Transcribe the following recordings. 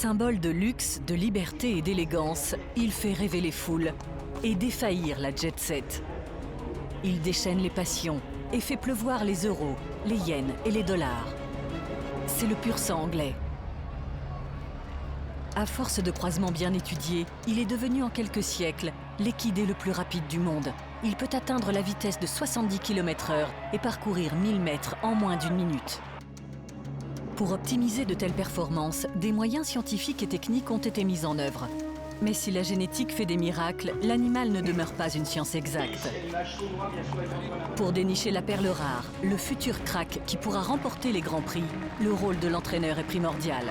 Symbole de luxe, de liberté et d'élégance, il fait rêver les foules et défaillir la jet-set. Il déchaîne les passions et fait pleuvoir les euros, les yens et les dollars. C'est le pur sang anglais. À force de croisements bien étudiés, il est devenu en quelques siècles l'équidé le plus rapide du monde. Il peut atteindre la vitesse de 70 km/h et parcourir 1000 mètres en moins d'une minute. Pour optimiser de telles performances, des moyens scientifiques et techniques ont été mis en œuvre. Mais si la génétique fait des miracles, l'animal ne demeure pas une science exacte. Pour dénicher la perle rare, le futur crack qui pourra remporter les grands prix, le rôle de l'entraîneur est primordial.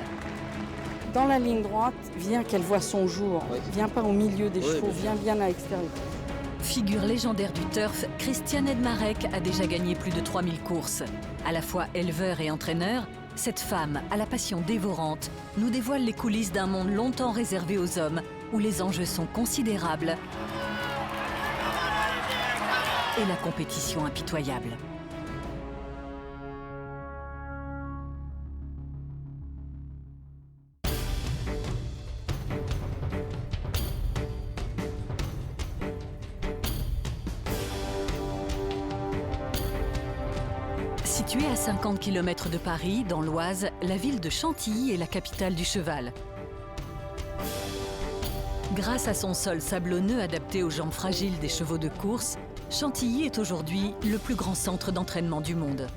Dans la ligne droite, viens qu'elle voit son jour. Viens pas au milieu des chevaux, viens bien à l'extérieur. Figure légendaire du turf, Christian Edmarek a déjà gagné plus de 3000 courses. À la fois éleveur et entraîneur, cette femme, à la passion dévorante, nous dévoile les coulisses d'un monde longtemps réservé aux hommes, où les enjeux sont considérables et la compétition impitoyable. Située à 50 km de Paris, dans l'Oise, la ville de Chantilly est la capitale du cheval. Grâce à son sol sablonneux adapté aux jambes fragiles des chevaux de course, Chantilly est aujourd'hui le plus grand centre d'entraînement du monde.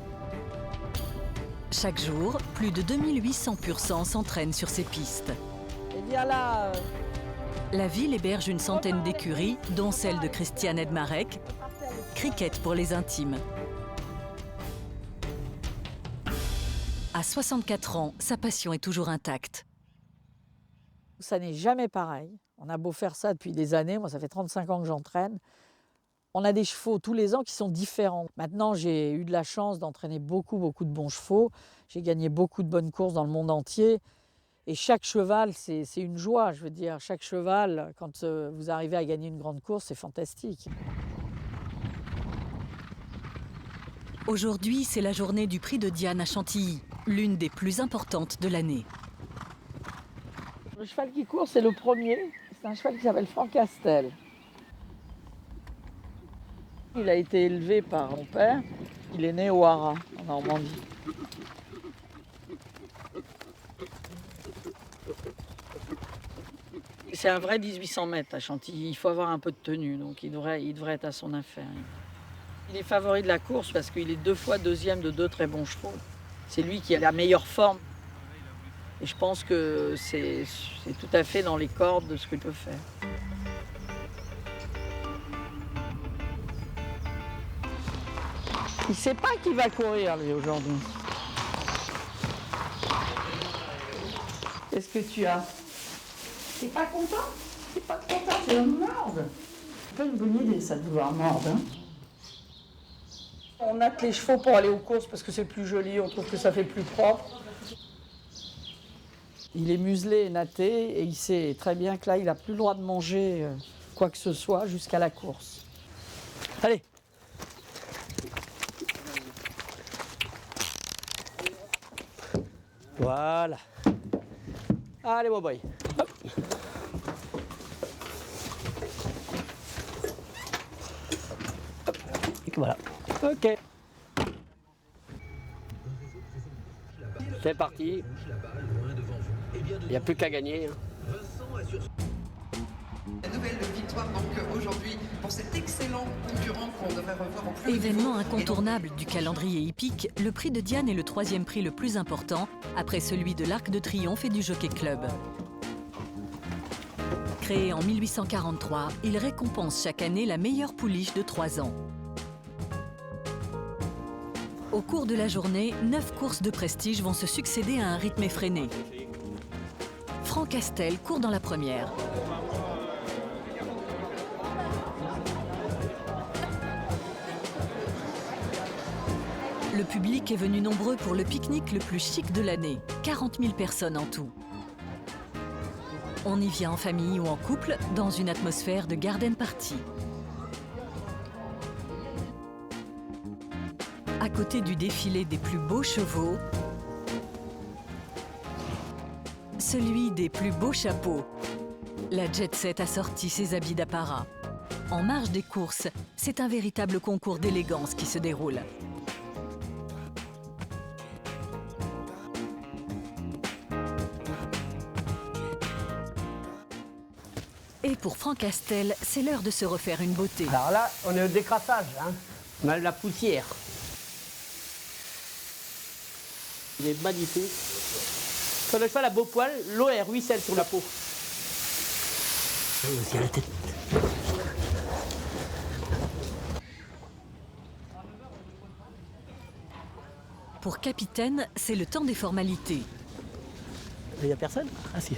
Chaque jour, plus de 2800 pur sang s'entraînent sur ces pistes. Et viens là. La ville héberge une centaine d'écuries, dont celle de Christian Edmarek, cricket pour les intimes. À 64 ans, sa passion est toujours intacte. Ça n'est jamais pareil. On a beau faire ça depuis des années, moi ça fait 35 ans que j'entraîne. On a des chevaux tous les ans qui sont différents. Maintenant, j'ai eu de la chance d'entraîner beaucoup de bons chevaux. J'ai gagné beaucoup de bonnes courses dans le monde entier. Et chaque cheval, c'est une joie, je veux dire. Chaque cheval, quand vous arrivez à gagner une grande course, c'est fantastique. Aujourd'hui, c'est la journée du prix de Diane à Chantilly, l'une des plus importantes de l'année. Le cheval qui court, c'est le premier. C'est un cheval qui s'appelle Francastel. Il a été élevé par mon père. Il est né au Haras, en Normandie. C'est un vrai 1800 mètres à Chantilly. Il faut avoir un peu de tenue, donc il devrait être à son affaire. Il est favori de la course parce qu'il est 2 fois deuxième de 2 très bons chevaux. C'est lui qui a la meilleure forme. Et je pense que c'est tout à fait dans les cordes de ce qu'il peut faire. Il ne sait pas qui va courir, lui, aujourd'hui. Qu'est-ce que tu as? T'es pas content? T'es pas content? C'est un morde. C'est pas une bonne idée, ça, de vouloir mordre. Hein. On natte les chevaux pour aller aux courses parce que c'est plus joli, on trouve que ça fait plus propre. Il est muselé et natté et il sait très bien que là, il n'a plus le droit de manger quoi que ce soit jusqu'à la course. Allez! Voilà. Allez, mon boy. Hop. Hop. Et voilà. Ok. C'est parti. Il n'y a plus qu'à gagner. La nouvelle victoire donc aujourd'hui pour cet excellent concurrent qu'on devrait revoir en plus. Événement incontournable du calendrier hippique, le prix de Diane est le 3e prix le plus important, après celui de l'Arc de Triomphe et du Jockey Club. Créé en 1843, il récompense chaque année la meilleure pouliche de 3 ans. Au cours de la journée, 9 courses de prestige vont se succéder à un rythme effréné. Francastel court dans la première. Le public est venu nombreux pour le pique-nique le plus chic de l'année. 40 000 personnes en tout. On y vient en famille ou en couple, dans une atmosphère de garden party. À côté du défilé des plus beaux chevaux, celui des plus beaux chapeaux. La jet set a sorti ses habits d'apparat. En marge des courses, c'est un véritable concours d'élégance qui se déroule. Et pour Franck Castel, c'est l'heure de se refaire une beauté. Alors là, on est au décrassage, hein. On a de la poussière. Il est magnifique. Quand le cheval a beau poil, l'eau elle ruisselle sur la peau. Et aussi la tête. Pour Capitaine, c'est le temps des formalités. Il n'y a personne? Ah si.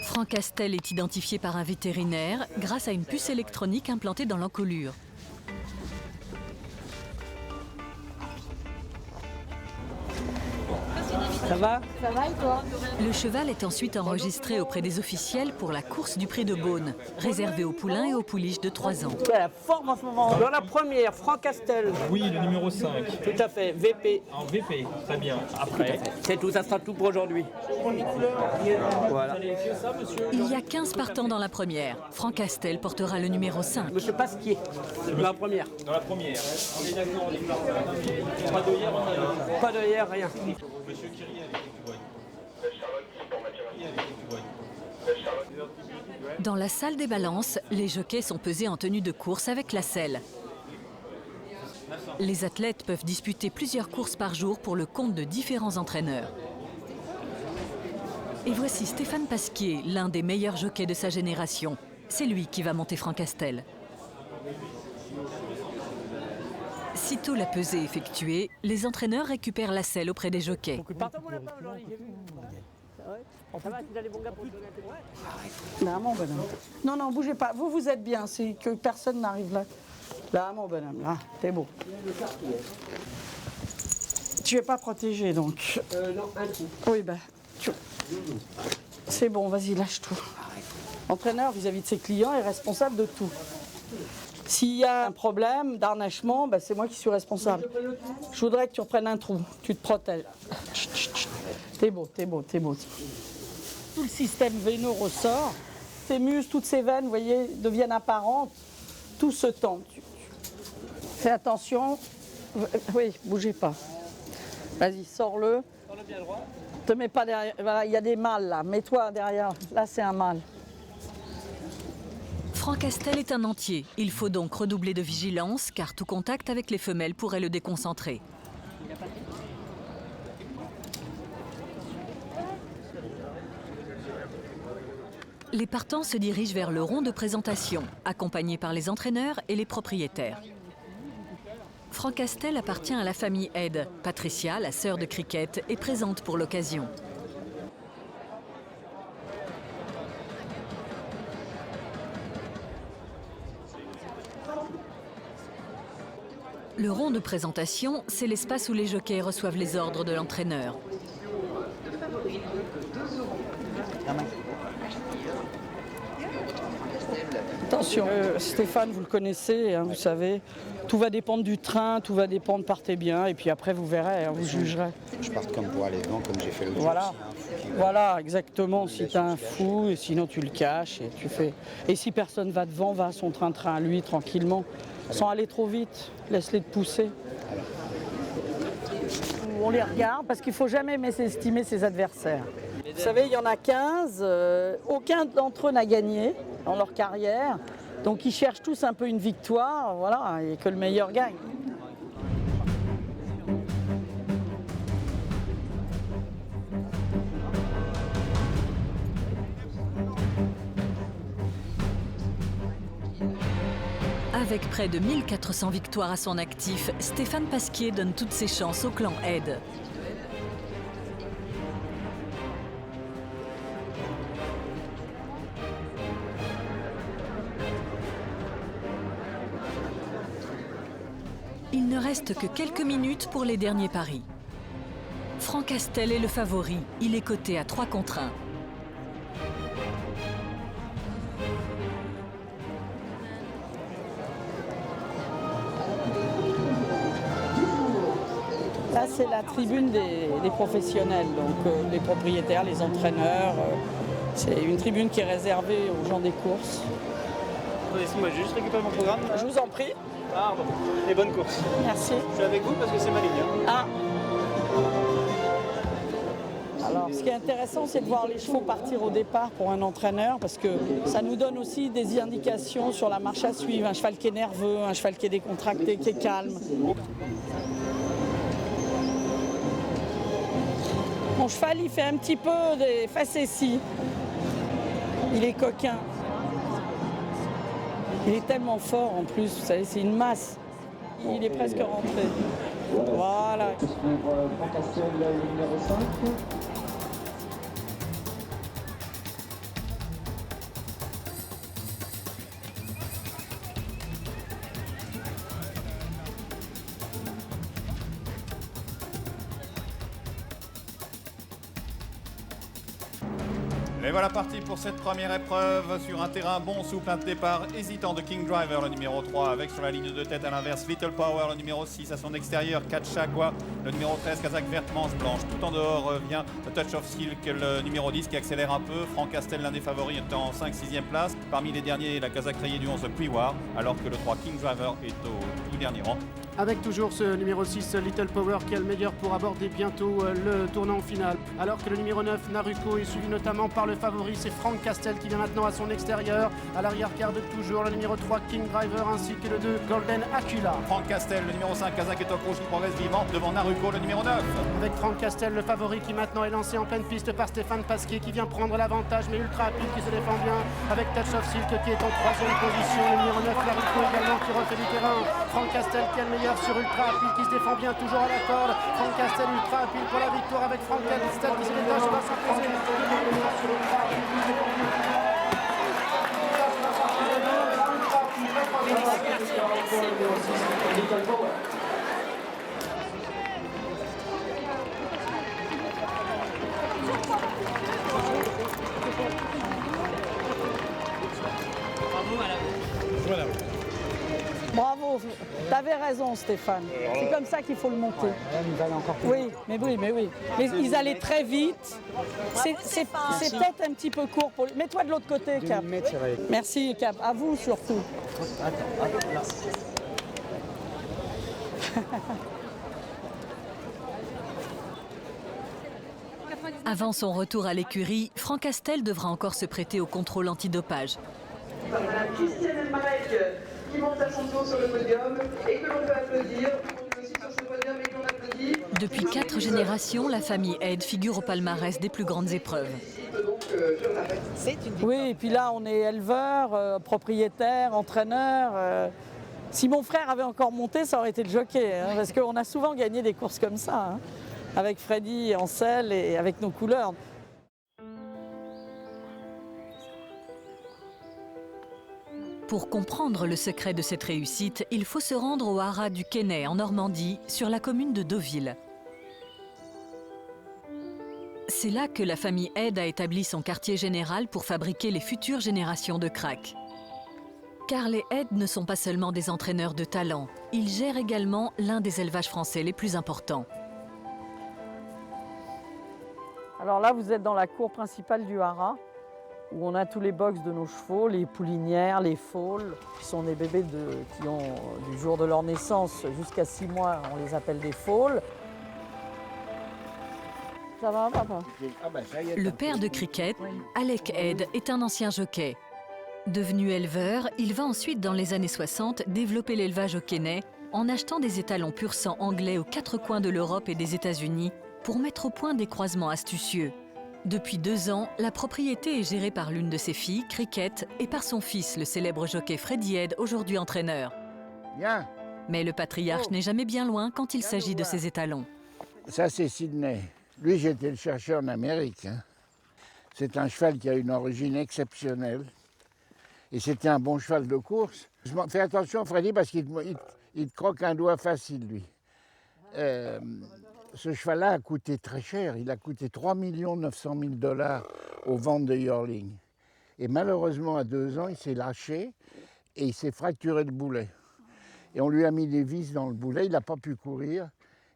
Franck Castel est identifié par un vétérinaire grâce à une puce électronique implantée dans l'encolure. Ça va? Ça va et toi? Le cheval est ensuite enregistré auprès des officiels pour la course du Prix de Beaune, réservée aux poulains et aux pouliches de 3 ans. Il y a la forme en ce moment. Dans la première, Franck Castel. Oui, le numéro 5. Tout à fait, VP. En VP, très bien. Après, C'est tout, ça sera tout pour aujourd'hui. Voilà. Il y a 15 partants dans la première. Franck Castel portera le numéro 5. Monsieur Pasquier, dans la première. dans la première, on est d'accord, on est parti. Pas de hier, on a Pas de hier, rien. Monsieur Kyrie avec les Dans la salle des balances, les jockeys sont pesés en tenue de course avec la selle. Les athlètes peuvent disputer plusieurs courses par jour pour le compte de différents entraîneurs. Et voici Stéphane Pasquier, l'un des meilleurs jockeys de sa génération. C'est lui qui va monter Franck Castel. Sitôt la pesée effectuée, les entraîneurs récupèrent la selle auprès des jockeys. Partons mon lapin aujourd'hui, j'ai vu. Ça va, tu as les bons gars pour te donner un peu. Là, mon bonhomme. Non, non, bougez pas. Vous, vous êtes bien. C'est que personne n'arrive là. Là, mon bonhomme. Là, t'es beau. Tu es pas protégé, donc. Non, un coup. Oui, ben. C'est bon, vas-y, lâche tout. L'entraîneur, vis-à-vis de ses clients, est responsable de tout. S'il y a un problème d'harnachement, ben, c'est moi qui suis responsable. Je voudrais que tu reprennes un trou. Tu te protèges. Chut, chut, chut. T'es beau, t'es beau, t'es beau. Tout le système veineux ressort. Tes muscles, toutes ces veines, vous voyez, deviennent apparentes. Tout se tend. Fais attention. Oui, bougez pas. Vas-y, sors-le. Sors-le bien droit. Te mets pas derrière. Voilà, il y a des mâles là. Mets-toi derrière. Là, c'est un mâle. Franck Castel est un entier. Il faut donc redoubler de vigilance car tout contact avec les femelles pourrait le déconcentrer. Les partants se dirigent vers le rond de présentation, accompagnés par les entraîneurs et les propriétaires. Franck Castel appartient à la famille Head. Patricia, la sœur de Cricket, est présente pour l'occasion. Le rond de présentation, c'est l'espace où les jockeys reçoivent les ordres de l'entraîneur. Attention, Stéphane, vous le connaissez, hein, vous savez. Tout va dépendre du train, tout va dépendre, partez bien, et puis après vous verrez, hein, vous jugerez. Je parte comme pour aller devant, comme j'ai fait l'autre Voilà, jour. S'il y a un fou qui va- voilà, exactement. Si t'as un fou, et sinon tu le caches et tu fais. Et si personne va devant, va à son train-train à lui tranquillement, sans aller trop vite. Laisse-les te pousser. On les regarde parce qu'il ne faut jamais mésestimer ses adversaires. Vous savez, il y en a 15, aucun d'entre eux n'a gagné dans leur carrière. Donc ils cherchent tous un peu une victoire, voilà, et que le meilleur gagne. Avec près de 1400 victoires à son actif, Stéphane Pasquier donne toutes ses chances au clan Head. Il ne reste que quelques minutes pour les derniers paris. Franck Castel est le favori. Il est coté à 3 contre 1. Ça, c'est la tribune des professionnels, donc les propriétaires, les entraîneurs. C'est une tribune qui est réservée aux gens des courses. Laissez-moi juste récupérer mon programme. Je vous en prie. Pardon. Et bonne course. Merci. Je suis avec vous parce que c'est ma ligne. Ah. Alors, ce qui est intéressant, c'est de voir les chevaux partir au départ pour un entraîneur, parce que ça nous donne aussi des indications sur la marche à suivre. Un cheval qui est nerveux, un cheval qui est décontracté, qui est calme. Mon cheval, il fait un petit peu des facéties. Il est coquin. Il est tellement fort en plus, vous savez, c'est une masse. Il est presque rentré. Voilà. Et voilà parti pour cette première épreuve sur un terrain bon sous plein de départ hésitant de King Driver, le numéro 3, avec sur la ligne de tête à l'inverse Little Power, le numéro 6 à son extérieur, Katchagua, le numéro 13, Kazakh verte manche blanche. Tout en dehors vient Touch of Silk, le numéro 10 qui accélère un peu. Franck Castel, l'un des favoris, est en 5-6e place. Parmi les derniers, la Kazakh rayée du 11 Puiwar, alors que le 3 King Driver est au tout dernier rang. Avec toujours ce numéro 6, Little Power, qui est le meilleur pour aborder bientôt le tournant final. Alors que le numéro 9, Naruko, est suivi notamment par le favori, c'est Franck Castel qui vient maintenant à son extérieur. À l'arrière-garde toujours le numéro 3, King Driver, ainsi que le 2, Golden Acula. Franck Castel, le numéro 5, Kazakh est au rouge, qui progresse vivant devant Naruko, le numéro 9. Avec Franck Castel, le favori qui maintenant est lancé en pleine piste par Stéphane Pasquier, qui vient prendre l'avantage, mais ultra rapide, qui se défend bien. Avec Touch of Silk qui est en 3e position. Le numéro 9, Naruko également qui refait du terrain. Franck Castel qui est le meilleur sur ultra rapide, qui se défend bien toujours à la corde. Franck Castel ultra rapide pour la victoire avec Franck Castel qui se détache et va s'imposer. Bravo, madame. Voilà. Bravo, t'avais raison Stéphane. C'est comme ça qu'il faut le monter. Oui, mais oui. Mais ils allaient très vite. C'est peut-être un petit peu court pour lui. Mets-toi de l'autre côté, Cap. Merci, Cap. À vous surtout. Avant son retour à l'écurie, Franck Castel devra encore se prêter au contrôle antidopage. Voilà, Christian Elmarek qui monte à son tour sur le podium et que l'on peut applaudir. On est aussi sur ce podium et qu'on applaudit. Depuis 4 générations, la famille Aide figure au palmarès des plus grandes épreuves. Oui, et puis là, on est éleveur, propriétaire, entraîneur. Si mon frère avait encore monté, ça aurait été le jockey, hein, parce qu'on a souvent gagné des courses comme ça, hein, avec Freddy et Ansel et avec nos couleurs. Pour comprendre le secret de cette réussite, il faut se rendre au haras du Quesnay, en Normandie, sur la commune de Deauville. C'est là que la famille Aide a établi son quartier général pour fabriquer les futures générations de crack. Car les Aide ne sont pas seulement des entraîneurs de talent, ils gèrent également l'un des élevages français les plus importants. Alors là, vous êtes dans la cour principale du haras, où on a tous les box de nos chevaux, les poulinières, les foals, qui sont des bébés qui ont, du jour de leur naissance jusqu'à 6 mois, on les appelle des foals. Ça va, papa? Le père de Cricket, Alec Aide, est un ancien jockey. Devenu éleveur, il va ensuite, dans les années 60, développer l'élevage au Quesnay en achetant des étalons pur sang anglais aux 4 coins de l'Europe et des États-Unis pour mettre au point des croisements astucieux. Depuis 2 ans, la propriété est gérée par l'une de ses filles, Cricket, et par son fils, le célèbre jockey Freddy Aide, aujourd'hui entraîneur. Bien. Mais le patriarche n'est jamais bien loin quand il s'agit de ses étalons. Ça, c'est Sydney. Lui, j'ai été le chercher en Amérique. Hein. C'est un cheval qui a une origine exceptionnelle. Et c'était un bon cheval de course. Fais attention, Freddy, parce qu'il te croque un doigt facile, lui. Ce cheval-là a coûté très cher. Il a coûté 3 900 000 $ aux ventes de Yearling. Et malheureusement, à 2 ans, il s'est lâché et il s'est fracturé le boulet. Et on lui a mis des vis dans le boulet. Il n'a pas pu courir.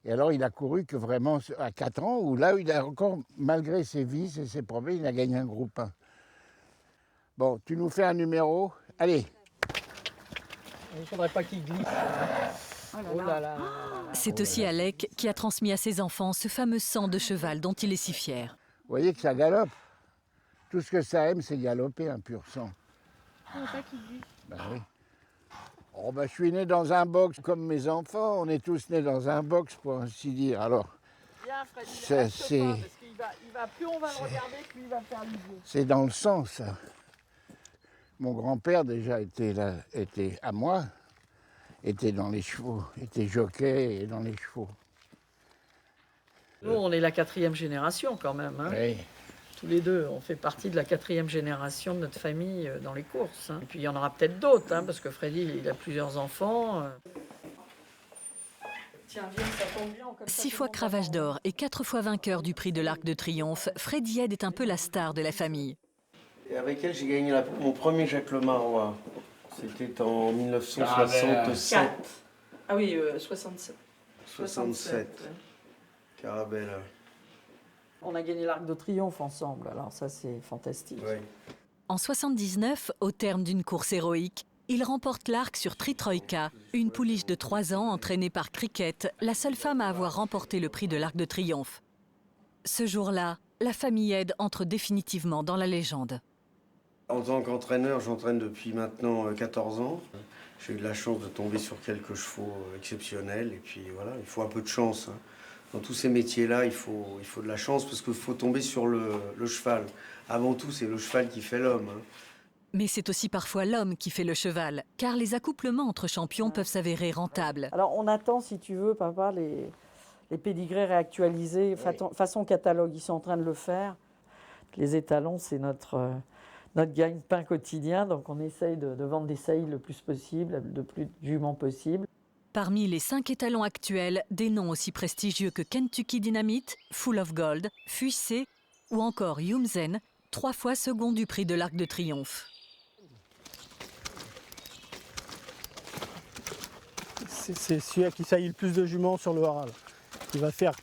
Et alors, il a couru que vraiment à 4 ans, où là, il a encore, malgré ses vices et ses problèmes, il a gagné un groupe 1. Bon, tu nous fais un numéro. Allez. Il ne faudrait pas qu'il glisse. Oh là là. C'est aussi Alec qui a transmis à ses enfants ce fameux sang de cheval dont il est si fier. Vous voyez que ça galope. Tout ce que ça aime, c'est galoper, un pur sang. Ben oui. Oh ben, je suis né dans un box comme mes enfants. On est tous nés dans un box, pour ainsi dire. Alors, Viens, Freddy, c'est- reste c'est- pas, parce qu'il va, plus on va le regarder, plus il va faire l'idée. c'est dans le sang, ça. Mon grand-père, déjà, était à moi, était dans les chevaux, était jockey et dans les chevaux. Nous, on est la 4e génération quand même. Hein. Oui. Tous les deux, on fait partie de la 4e génération de notre famille dans les courses. Hein. Et puis il y en aura peut-être d'autres, hein, parce que Freddy, il a plusieurs enfants. Tiens, viens, ça tombe bien. Comme ça, 6 fois cravache d'or et 4 fois vainqueur du prix de l'Arc de Triomphe, Freddy Head est un peu la star de la famille. Et avec elle, j'ai gagné mon premier Jacques Le Marois. C'était en 1967. Ah oui, 67. 67. Ouais. Carabelle. On a gagné l'Arc de Triomphe ensemble, alors ça c'est fantastique. Ouais. En 79, au terme d'une course héroïque, il remporte l'Arc sur Tritroïka, une pouliche de 3 ans entraînée par Cricket, la seule femme à avoir remporté le prix de l'Arc de Triomphe. Ce jour-là, la famille Head entre définitivement dans la légende. En tant qu'entraîneur, j'entraîne depuis maintenant 14 ans. J'ai eu de la chance de tomber sur quelques chevaux exceptionnels. Et puis voilà, il faut un peu de chance. Hein. Dans tous ces métiers-là, il faut de la chance parce qu'il faut tomber sur le cheval. Avant tout, c'est le cheval qui fait l'homme. Hein. Mais c'est aussi parfois l'homme qui fait le cheval, car les accouplements entre champions peuvent s'avérer rentables. Alors on attend, si tu veux, papa, les pédigrés réactualisés, façon catalogue, ils sont en train de le faire. Les étalons, c'est notre gagne-pain quotidien, donc on essaye de vendre des saillies le plus possible, le plus de juments possible. Parmi les 5 étalons actuels, des noms aussi prestigieux que Kentucky Dynamite, Full of Gold, Fuissé ou encore Yumzen, 3 fois second du prix de l'Arc de Triomphe. C'est celui qui saillit le plus de juments sur le haras. Il va faire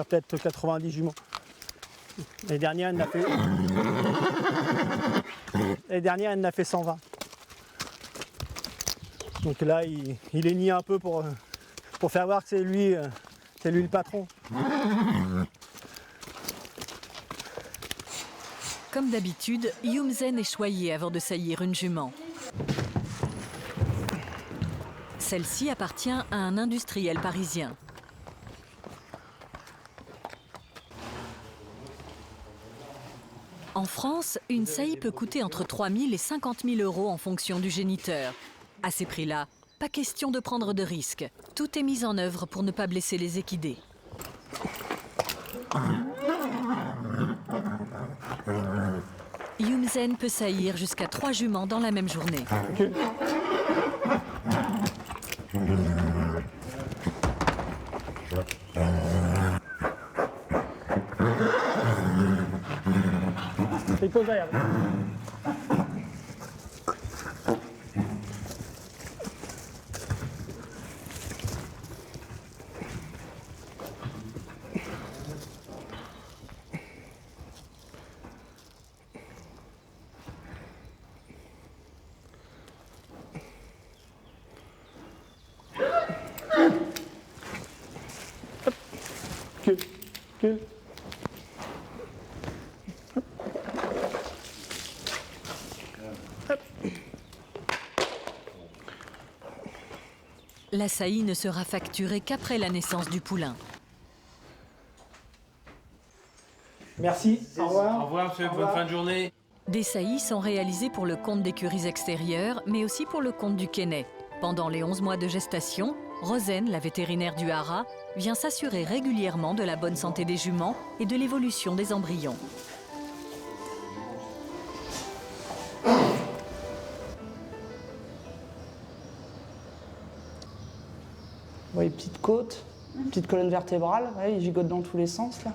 peut-être 90 juments. L'année dernière, il en a fait 120. Donc là, il est nié un peu pour faire voir que c'est lui le patron. Comme d'habitude, Yumzen est choyée avant de saillir une jument. Celle-ci appartient à un industriel parisien. En France, une saillie peut coûter entre 3 000 et 50 000 euros en fonction du géniteur. À ces prix-là, pas question de prendre de risques. Tout est mis en œuvre pour ne pas blesser les équidés. Yumzen peut saillir jusqu'à 3 juments dans la même journée. Il pose derrière. Cul. La saillie ne sera facturée qu'après la naissance du poulain. Merci. Au revoir. Au revoir, monsieur. Bonne fin de journée. Des saillies sont réalisées pour le compte d'écuries extérieures, mais aussi pour le compte du Keinay. Pendant les 11 mois de gestation, Rosen, la vétérinaire du haras, vient s'assurer régulièrement de la bonne santé des juments et de l'évolution des embryons. Oui, petite côte, petite colonne vertébrale, ouais, il gigote dans tous les sens là.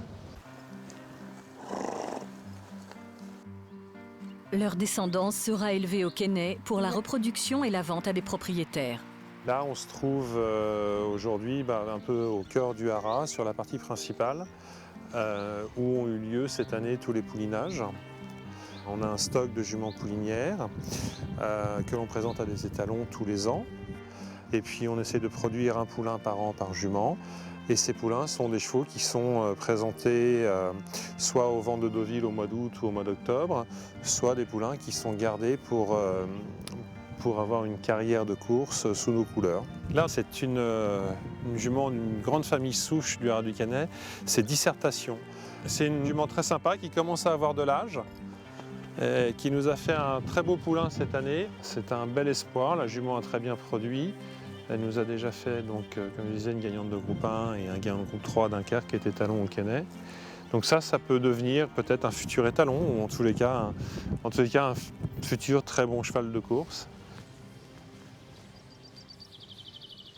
Leur descendance sera élevée au Keinay pour la reproduction et la vente à des propriétaires. Là, on se trouve aujourd'hui un peu au cœur du haras, sur la partie principale, où ont eu lieu cette année tous les poulinages. On a un stock de juments poulinières que l'on présente à des étalons tous les ans. Et puis on essaie de produire un poulain par an par jument. Et ces poulains sont des chevaux qui sont présentés soit au vent de Deauville au mois d'août ou au mois d'octobre, soit des poulains qui sont gardés pour avoir une carrière de course sous nos couleurs. Là, c'est une jument d'une grande famille souche du Haras du Canet, c'est Dissertation. C'est une jument très sympa qui commence à avoir de l'âge, qui nous a fait un très beau poulain cette année. C'est un bel espoir, la jument a très bien produit. Elle nous a déjà fait, donc, comme je disais, une gagnante de groupe 1 et un gagnant de groupe 3 d'un Dunkerque qui est étalon au Canet. Donc ça peut devenir peut-être un futur étalon, ou en tous les cas un futur très bon cheval de course.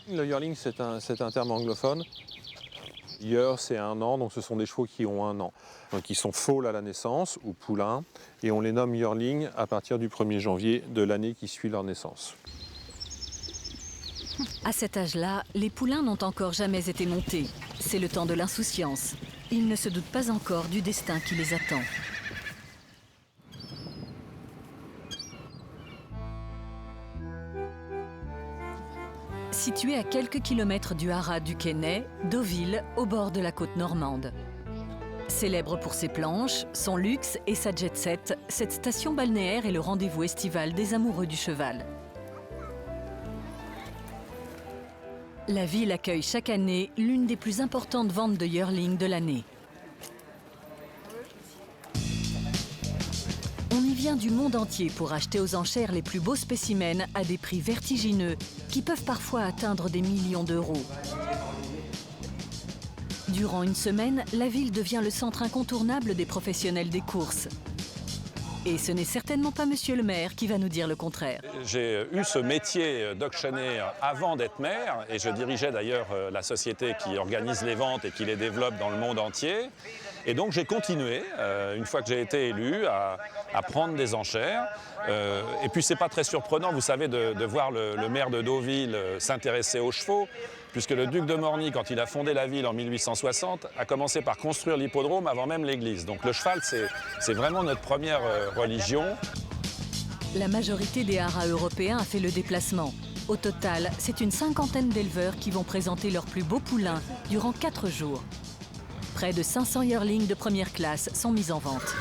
Le yearling, c'est un terme anglophone. Year, c'est 1 an, donc ce sont des chevaux qui ont 1 an. Donc ils sont foals à la naissance, ou poulains, et on les nomme yearling à partir du 1er janvier de l'année qui suit leur naissance. À cet âge-là, les poulains n'ont encore jamais été montés. C'est le temps de l'insouciance. Ils ne se doutent pas encore du destin qui les attend. Situé à quelques kilomètres du haras du Canet, Deauville, au bord de la côte normande. Célèbre pour ses planches, son luxe et sa jet-set, cette station balnéaire est le rendez-vous estival des amoureux du cheval. La ville accueille chaque année l'une des plus importantes ventes de yearling de l'année. On y vient du monde entier pour acheter aux enchères les plus beaux spécimens à des prix vertigineux qui peuvent parfois atteindre des millions d'euros. Durant une semaine, la ville devient le centre incontournable des professionnels des courses. Et ce n'est certainement pas Monsieur le maire qui va nous dire le contraire. J'ai eu ce métier d'auctionnaire avant d'être maire, et je dirigeais d'ailleurs la société qui organise les ventes et qui les développe dans le monde entier. Et donc j'ai continué, une fois que j'ai été élu, à prendre des enchères. Et puis c'est pas très surprenant, vous savez, de voir le maire de Deauville s'intéresser aux chevaux, puisque le duc de Morny, quand il a fondé la ville en 1860, a commencé par construire l'hippodrome avant même l'église. Donc le cheval, c'est vraiment notre première religion. La majorité des haras européens a fait le déplacement. Au total, c'est une 50aine d'éleveurs qui vont présenter leurs plus beaux poulains durant 4 jours. Près de 500 yearlings de première classe sont mis en vente.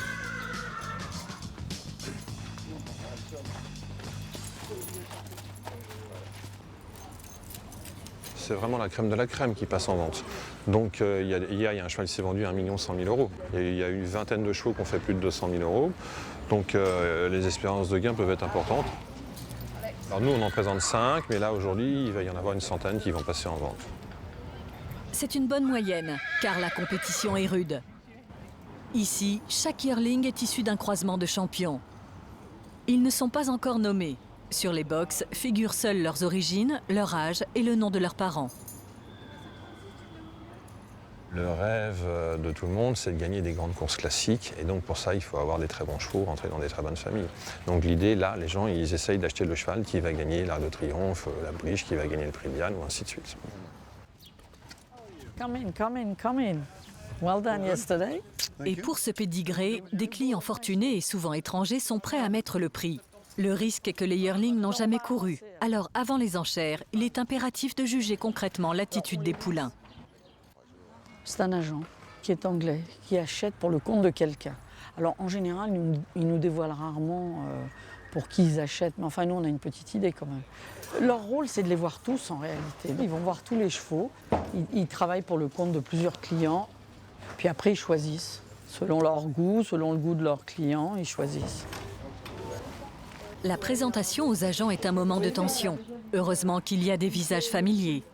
C'est vraiment la crème de la crème qui passe en vente. Donc hier, il y a un cheval qui s'est vendu à 1 100 000 €. Et il y a eu une vingtaine de chevaux qui ont fait plus de 200 000 €. Donc les espérances de gain peuvent être importantes. Alors nous, on en présente 5, mais là, aujourd'hui, il va y en avoir une centaine qui vont passer en vente. C'est une bonne moyenne, car la compétition est rude. Ici, chaque yearling est issu d'un croisement de champions. Ils ne sont pas encore nommés. Sur les box figurent seules leurs origines, leur âge et le nom de leurs parents. Le rêve de tout le monde, c'est de gagner des grandes courses classiques. Et donc pour ça, il faut avoir des très bons chevaux, rentrer dans des très bonnes familles. Donc l'idée, là, les gens, ils essayent d'acheter le cheval qui va gagner l'Arc de Triomphe, la Pouliche qui va gagner le Prix de Diane, ou ainsi de suite. Come in, come in, come in. Well done yesterday. Et pour ce pédigré, des clients fortunés et souvent étrangers sont prêts à mettre le prix. Le risque est que les yearlings n'ont jamais couru. Alors, avant les enchères, il est impératif de juger concrètement l'attitude des poulains. C'est un agent qui est anglais, qui achète pour le compte de quelqu'un. Alors, en général, il nous dévoile rarement pour qui ils achètent, mais enfin, nous, on a une petite idée quand même. Leur rôle, c'est de les voir tous en réalité. Ils vont voir tous les chevaux, ils travaillent pour le compte de plusieurs clients, puis après, ils choisissent. Selon leur goût, selon le goût de leurs clients, ils choisissent. La présentation aux agents est un moment de tension. Heureusement qu'il y a des visages familiers.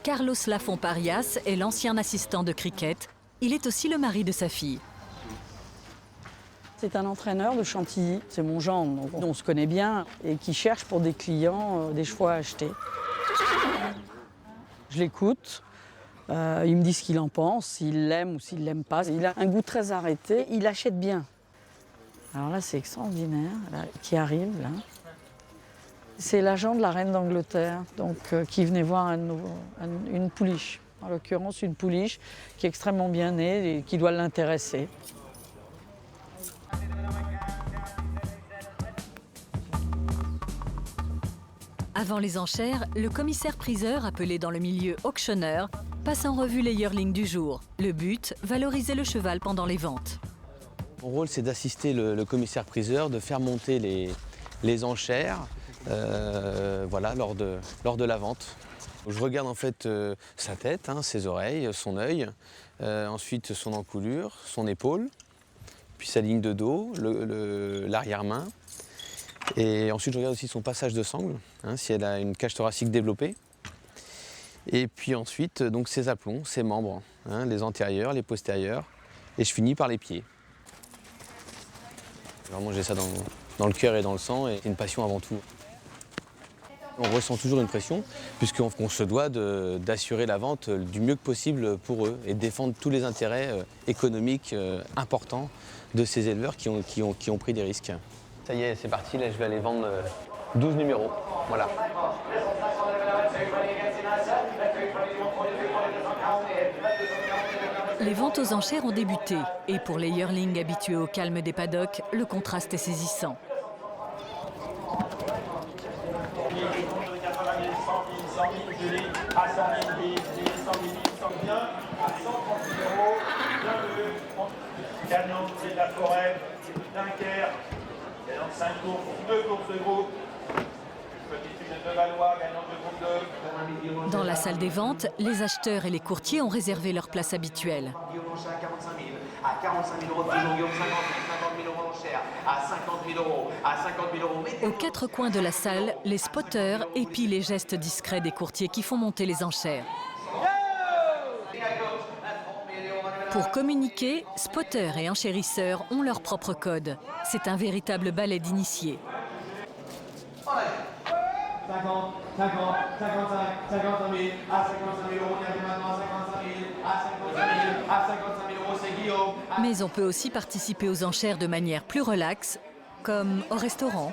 Carlos Lafont Parias est l'ancien assistant de cricket. Il est aussi le mari de sa fille. C'est un entraîneur de Chantilly, c'est mon gendre, donc on se connaît bien, et qui cherche pour des clients des chevaux à acheter. Je l'écoute, il me dit ce qu'il en pense, s'il l'aime ou s'il ne l'aime pas. Il a un goût très arrêté, il achète bien. Alors là, c'est extraordinaire, là, qui arrive, là. C'est l'agent de la reine d'Angleterre, donc qui venait voir une pouliche. En l'occurrence, une pouliche qui est extrêmement bien née et qui doit l'intéresser. Avant les enchères, le commissaire-priseur, appelé dans le milieu auctionneur, passe en revue les yearlings du jour. Le but, valoriser le cheval pendant les ventes. Mon rôle, c'est d'assister le commissaire-priseur, de faire monter les enchères voilà, lors de la vente. Je regarde en fait sa tête, ses oreilles, son œil, ensuite son encolure, son épaule, puis sa ligne de dos, l'arrière-main. Et ensuite, je regarde aussi son passage de sangle, si elle a une cage thoracique développée. Et puis ensuite, donc, ses aplombs, ses membres, les antérieurs, les postérieurs. Et je finis par les pieds. Vraiment, j'ai ça dans le cœur et dans le sang, et c'est une passion avant tout. On ressent toujours une pression, puisqu'on se doit d'assurer la vente du mieux que possible pour eux et de défendre tous les intérêts économiques importants de ces éleveurs qui ont pris des risques. Ça y est, c'est parti, là je vais aller vendre 12 numéros. Voilà. Les ventes aux enchères ont débuté et pour les yearlings habitués au calme des paddocks, le contraste est saisissant. Gagnant de la forêt, Dunkerque, gagnant de 5 courses, 2 courses de groupe. Petite une de Valois, gagnant de groupe 2. Dans la salle des ventes, les acheteurs et les courtiers ont réservé leur place habituelle. Guillaume Anchet à 45 000, à 45 000 euros, toujours Guillaume 50 000 euros d'enchère, à 50 000 euros, à 50 000 euros. Aux quatre coins de la salle, les spotters épient les gestes discrets des courtiers qui font monter les enchères. Pour communiquer, spotters et enchérisseurs ont leur propre code. C'est un véritable ballet d'initiés. 50, 50, 55, 55 000, à 55 000 euros, on y arrive maintenant, 55 000, à 55 000, à 55 000 euros, c'est Guillaume. Mais on peut aussi participer aux enchères de manière plus relaxe, comme au restaurant.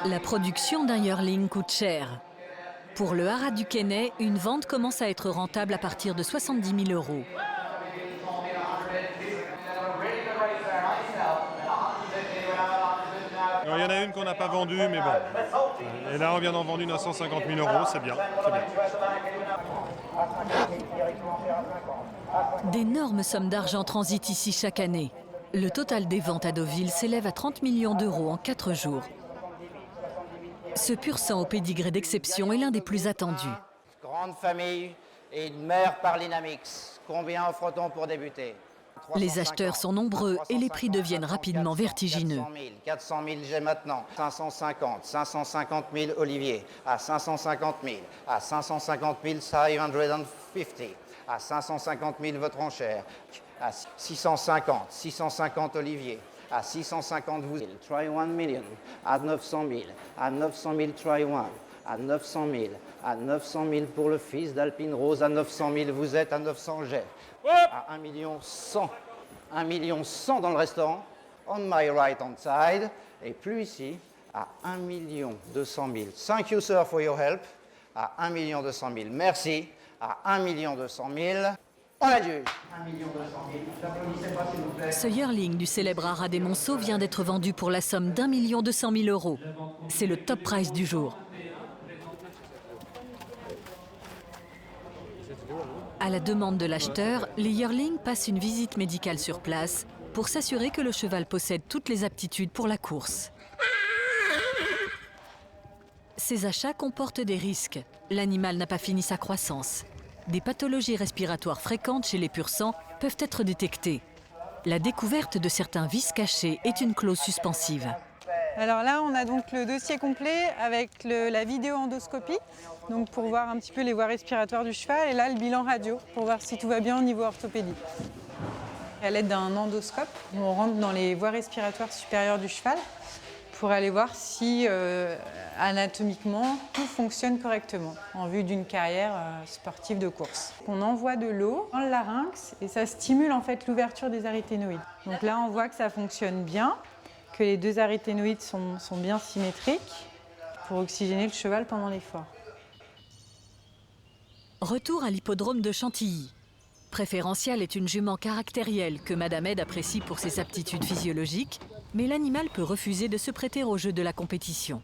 La production d'un yearling coûte cher. Pour le haras du Quesnay, une vente commence à être rentable à partir de 70 000 euros. Alors, il y en a une qu'on n'a pas vendue, mais bon. Et là, on vient d'en vendre une à 150 000 euros, c'est bien. D'énormes sommes d'argent transitent ici chaque année. Le total des ventes à Deauville s'élève à 30 millions d'euros en 4 jours. Ce pur sang au pédigré d'exception est l'un des plus attendus. Grande famille et une mère par l'Inamix. Combien offre-t-on pour débuter? Les acheteurs sont nombreux et les prix deviennent rapidement vertigineux. 400 000 j'ai maintenant. 550 000 Olivier. À 550 000. À 550 000 550. À 550 000 votre enchère. À 650 Olivier. À 650 vous. Try 1 million. À 900 000. À 900 000 try 1. À 900 000. À 900 000 pour le fils d'Alpine Rose. À 900 000 vous êtes. À 900 j'ai. À 1 million 100. 1 million 100 dans le restaurant. On my right hand side. Et plus ici. À 1 million 200 000. Thank you sir for your help. À 1 million 200 000. Merci. À 1 million 200 000. On adjuge. 1 million 200 000. N'applaudissez pas s'il vous plaît. Ce yearling du célèbre haras des Monceaux vient d'être vendu pour la somme d'1 200 000 euros. C'est le top price du jour. À la demande de l'acheteur, les yearlings passent une visite médicale sur place pour s'assurer que le cheval possède toutes les aptitudes pour la course. Ces achats comportent des risques. L'animal n'a pas fini sa croissance. Des pathologies respiratoires fréquentes chez les pur-sang peuvent être détectées. La découverte de certains vices cachés est une clause suspensive. Alors là, on a donc le dossier complet avec la vidéo-endoscopie, donc pour voir un petit peu les voies respiratoires du cheval, et là le bilan radio pour voir si tout va bien au niveau orthopédie. À l'aide d'un endoscope, on rentre dans les voies respiratoires supérieures du cheval pour aller voir si anatomiquement tout fonctionne correctement en vue d'une carrière sportive de course. On envoie de l'eau dans le larynx et ça stimule en fait l'ouverture des aryténoïdes. Donc là on voit que ça fonctionne bien, que les deux aryténoïdes sont bien symétriques pour oxygéner le cheval pendant l'effort. Retour à l'hippodrome de Chantilly. Préférential est une jument caractérielle que Madame Ed apprécie pour ses aptitudes physiologiques, mais l'animal peut refuser de se prêter au jeu de la compétition.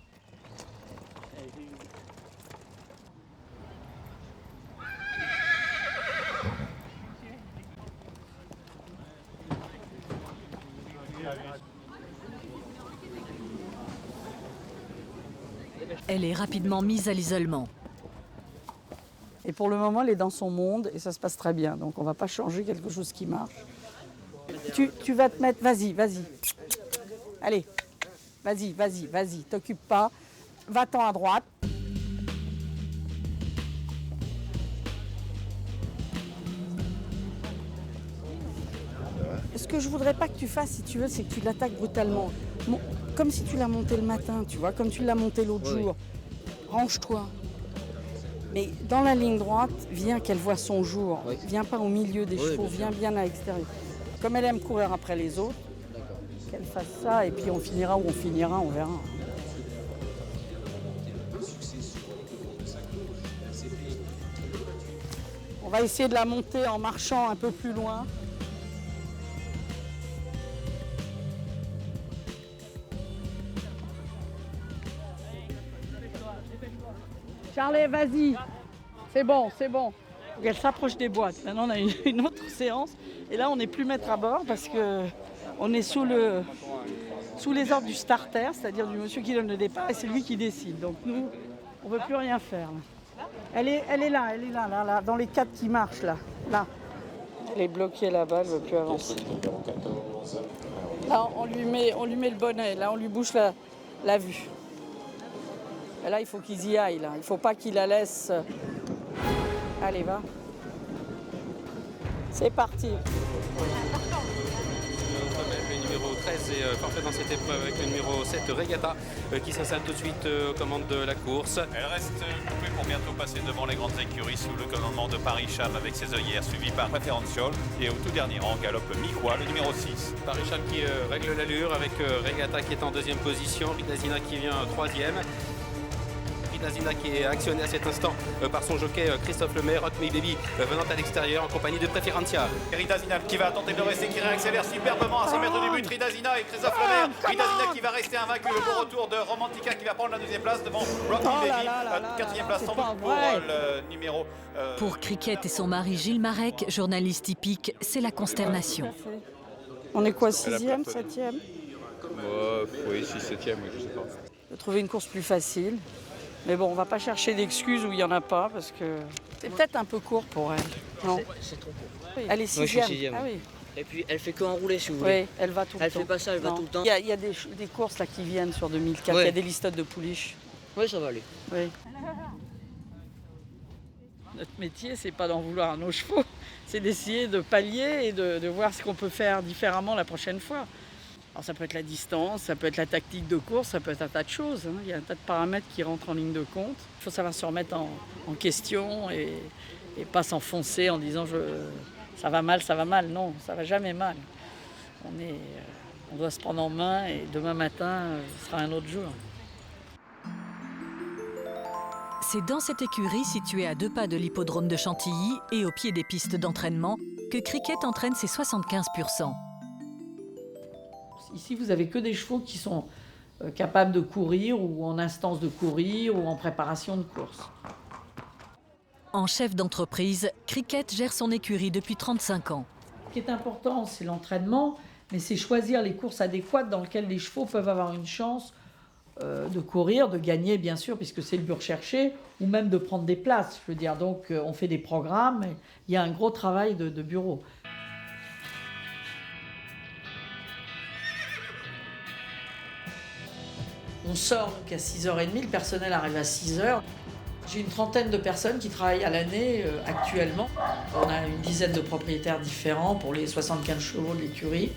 Elle est rapidement mise à l'isolement. Et pour le moment, elle est dans son monde et ça se passe très bien. Donc on ne va pas changer quelque chose qui marche. Tu vas te mettre, vas-y. Allez, vas-y, t'occupe pas. Va-t'en à droite. Ce que je voudrais pas que tu fasses, si tu veux, c'est que tu l'attaques brutalement. Bon, comme si tu l'as monté le matin, tu vois, comme tu l'as monté l'autre jour. Range-toi. Mais dans la ligne droite, viens qu'elle voit son jour. Oui. Viens pas au milieu des chevaux, viens bien à l'extérieur. Comme elle aime courir après les autres, qu'elle fasse ça et puis on finira où on finira, on verra. On va essayer de la monter en marchant un peu plus loin. Charlie, vas-y. C'est bon. Elle s'approche des boîtes. Maintenant, on a une autre séance. Et là, on n'est plus maître à bord parce qu'on est sous les ordres du starter, c'est-à-dire du monsieur qui donne le départ, et c'est lui qui décide. Donc nous, on ne veut plus rien faire. Elle est là, dans les cadres qui marchent, là. Elle est bloquée là-bas, elle ne veut plus avancer. Là, on lui met le bonnet. Là, on lui bouche la vue. Et là, il faut qu'ils y aillent. Là. Il ne faut pas qu'ils la laissent. Allez, va. C'est parti. Le numéro 13 est parfait dans cette épreuve avec le numéro 7, Regatta, qui s'installe tout de suite aux commandes de la course. Elle reste coupée pour bientôt passer devant les grandes écuries sous le commandement de Paris-Cham avec ses œillères, suivi par Preferential. Et au tout dernier rang, galope Miquois, le numéro 6. Paris-Cham qui règle l'allure avec Regatta qui est en deuxième position, Ridazina qui vient troisième. Ridazina qui est actionné à cet instant par son jockey Christophe Lemaire, Rock Me Baby venant à l'extérieur en compagnie de Preferential. Ridazina qui va tenter de rester, qui réaccélère superbement à 100 mètres du but. Ridazina et Christophe Lemaire. Ridazina qui va rester invaincu. Le beau retour de Romantica qui va prendre la deuxième place devant Rock Me Baby. Quatrième place sans doute pour le numéro. Pour Cricket et son mari Gilles Marek, journaliste hippique, c'est la consternation. On est quoi, 6e, 7e? Oui, 6, 7e, je sais pas. Je vais trouver une course plus facile. Mais bon, on va pas chercher d'excuses où il n'y en a pas, parce que c'est peut-être un peu court pour elle. Non, c'est trop court. Oui. Elle est 6e. Moi, je suis 6e. Ah oui. Et puis, elle fait qu'enrouler, si vous voulez. Oui, elle va tout le temps. Elle fait pas ça, elle va tout le temps. Il y a des courses là qui viennent sur 2004. Il y a des listottes de pouliches. Oui, ça va aller. Oui. Notre métier, c'est pas d'en vouloir à nos chevaux, c'est d'essayer de pallier et de voir ce qu'on peut faire différemment la prochaine fois. Alors ça peut être la distance, ça peut être la tactique de course, ça peut être un tas de choses. Hein. Il y a un tas de paramètres qui rentrent en ligne de compte. Il faut savoir se remettre en question et pas s'enfoncer en disant ça va mal. Non, ça va jamais mal. On doit se prendre en main et demain matin, ce sera un autre jour. C'est dans cette écurie située à 2 pas de l'hippodrome de Chantilly et au pied des pistes d'entraînement que Cricket entraîne ses 75 pur sang. Ici, vous n'avez que des chevaux qui sont capables de courir ou en instance de courir ou en préparation de course. En chef d'entreprise, Cricket gère son écurie depuis 35 ans. Ce qui est important, c'est l'entraînement, mais c'est choisir les courses adéquates dans lesquelles les chevaux peuvent avoir une chance de courir, de gagner bien sûr, puisque c'est le but recherché, ou même de prendre des places. Je veux dire, donc on fait des programmes, et il y a un gros travail de bureau. On sort donc à 6h30, le personnel arrive à 6h. J'ai une trentaine de personnes qui travaillent à l'année actuellement. On a une dizaine de propriétaires différents pour les 75 chevaux de l'écurie.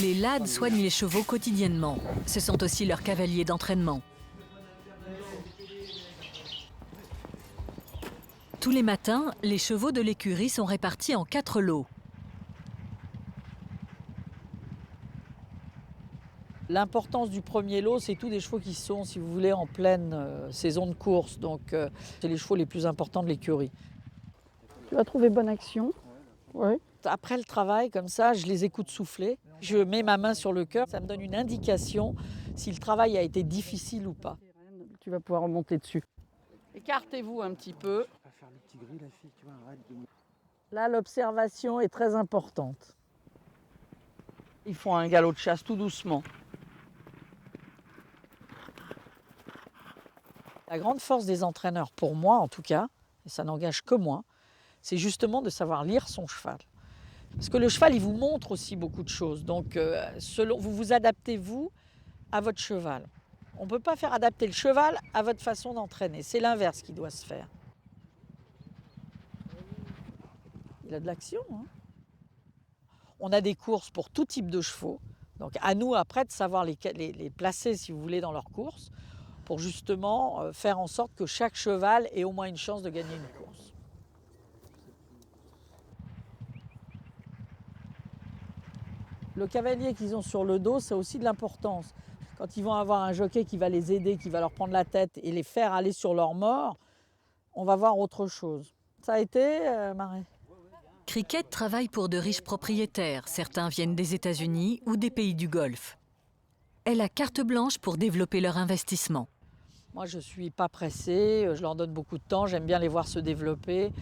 Les lades soignent les chevaux quotidiennement. Ce sont aussi leurs cavaliers d'entraînement. Tous les matins, les chevaux de l'écurie sont répartis en 4 lots. L'importance du premier lot, c'est tous des chevaux qui sont, si vous voulez, en pleine saison de course. Donc, c'est les chevaux les plus importants de l'écurie. Tu vas trouver bonne action. Oui. Après le travail, comme ça, je les écoute souffler. Je mets ma main sur le cœur. Ça me donne une indication si le travail a été difficile ou pas. Tu vas pouvoir remonter dessus. Écartez-vous un petit peu. Là, l'observation est très importante. Ils font un galop de chasse tout doucement. La grande force des entraîneurs, pour moi en tout cas, et ça n'engage que moi, c'est justement de savoir lire son cheval. Parce que le cheval, il vous montre aussi beaucoup de choses. Donc, vous vous adaptez, vous, à votre cheval. On ne peut pas faire adapter le cheval à votre façon d'entraîner. C'est l'inverse qui doit se faire. Il a de l'action, hein. On a des courses pour tout type de chevaux. Donc, à nous, après, de savoir les placer, si vous voulez, dans leurs courses, pour justement faire en sorte que chaque cheval ait au moins une chance de gagner une course. Le cavalier qu'ils ont sur le dos, c'est aussi de l'importance. Quand ils vont avoir un jockey qui va les aider, qui va leur prendre la tête et les faire aller sur leur mort, on va voir autre chose. Ça a été, Marie? Cricket travaille pour de riches propriétaires. Certains viennent des États-Unis ou des pays du Golfe. Elle a carte blanche pour développer leur investissement. Moi, je ne suis pas pressée, je leur donne beaucoup de temps, j'aime bien les voir se développer,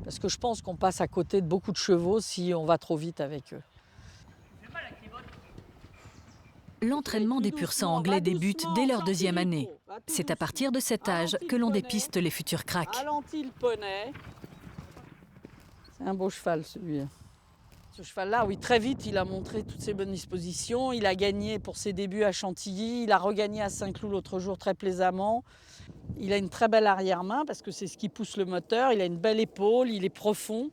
parce que je pense qu'on passe à côté de beaucoup de chevaux si on va trop vite avec eux. L'entraînement des pur sang anglais débute dès leur 2e année. C'est à partir de cet âge que l'on dépiste les futurs cracks. Ralentis le poney. C'est un beau cheval, celui-là. Ce cheval-là, oui, très vite, il a montré toutes ses bonnes dispositions. Il a gagné pour ses débuts à Chantilly. Il a regagné à Saint-Cloud l'autre jour très plaisamment. Il a une très belle arrière-main parce que c'est ce qui pousse le moteur. Il a une belle épaule, il est profond.